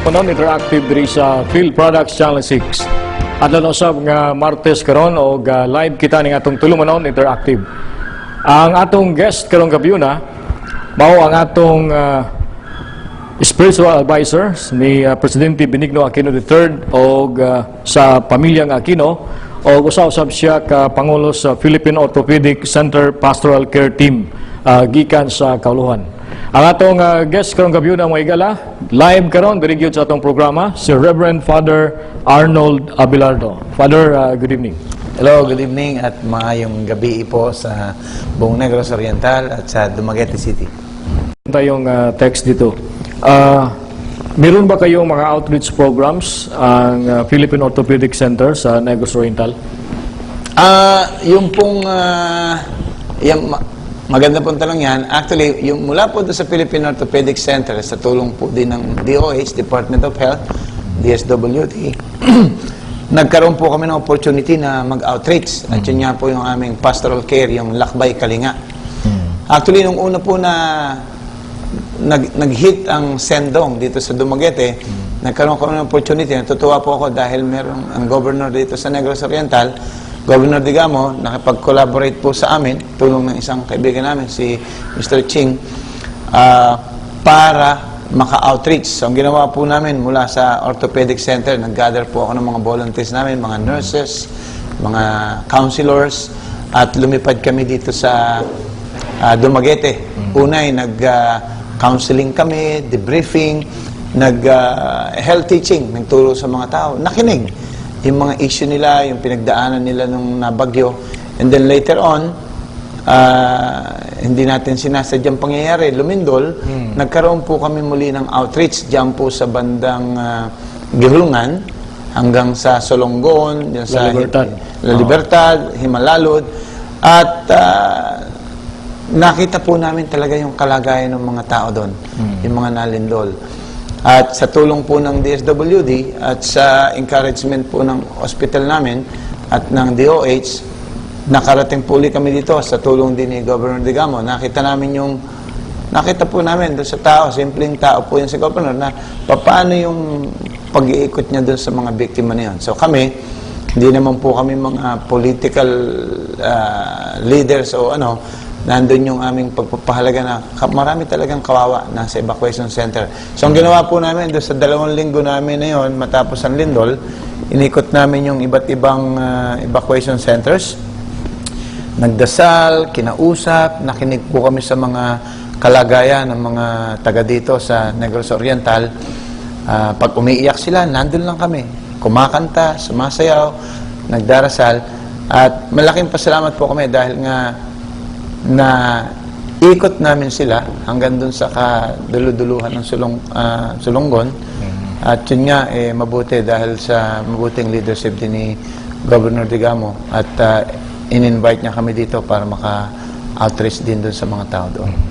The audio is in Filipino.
Punon interactive diri sa Field Products Channel 6. At usab nga Martes karon og live kita ning atong tulumanon interactive. Ang atong guest karong gabi na mao ang atong spiritual advisor ni Presidente Benigno Aquino III og sa pamilyang Aquino o usab siya ka pangulo sa Philippine Orthopedic Center Pastoral Care Team gikan sa Kauluhan. Ang atong guest karong gabi na mga igala live karon diri gyud sa atong programa si Reverend Father Arnold Abelardo. Father, good evening. Hello, good evening at maayong gabi po sa buong Negros Oriental at sa Dumaguete City. Tayong text dito. Meron ba kayong mga outreach programs ang Philippine Orthopedic Center sa Negros Oriental? Yung pong maganda pong tanong yan. Actually, yung mula po sa Philippine Orthopedic Center sa tulong po din ng DOH, Department of Health, DSWD, nagkaroon po kami ng opportunity na mag-outreach. At yun nga po yung aming pastoral care, yung Lakbay Kalinga. Actually, nung una po na nag-hit ang Sendong dito sa Dumaguete, nagkaroon ko ng opportunity. Natutuwa po ako dahil meron ang governor dito sa Negros Oriental, Governor Digamo, nakipag-collaborate po sa amin, tulong ng isang kaibigan namin, si Mr. Ching, para maka-outreach. So, ang ginawa po namin mula sa Orthopedic Center, nag-gather po ako ng mga volunteers namin, mga nurses, mga counselors, at lumipad kami dito sa Dumaguete. Una ay nag-counseling kami, debriefing, nag-health teaching, nagturo sa mga tao, nakinig yung mga issue nila, yung pinagdaanan nila nung nabagyo. And then later on, hindi natin sinasadyang pangyayari, lumindol, nagkaroon po kami muli ng outreach dyan po sa bandang Gihulungan hanggang sa Solonggon, sa La Libertad, Himalalud. At nakita po namin talaga yung kalagayan ng mga tao doon, yung mga nalindol. At sa tulong po ng DSWD at sa encouragement po ng hospital namin at ng DOH, nakarating po ulit kami dito sa tulong din ni Governor Digamo. Nakita po namin doon sa tao, simpleng tao po yun si Governor, na paano yung pag-iikot niya doon sa mga biktima niyon. So kami, hindi naman po kami mga political leaders o ano, nandun yung aming pagpapahalaga na marami talagang kawawa nasa evacuation center. So, ang ginawa po namin, doon sa 2 linggo namin na yun, matapos ang lindol, inikot namin yung iba't ibang evacuation centers. Nagdasal, kinausap, nakinig po kami sa mga kalagayan ng mga taga dito sa Negros Oriental. Pag umiiyak sila, nandun lang kami. Kumakanta, sumasayaw, nagdarasal. At malaking pasalamat po kami dahil nga na ikot namin sila hanggang dun sa kaduluduluhan ng Sulonggon. At yun nga, mabuti dahil sa mabuting leadership din ni Governor Digamo. At in-invite niya kami dito para maka-outreach din dun sa mga tao doon.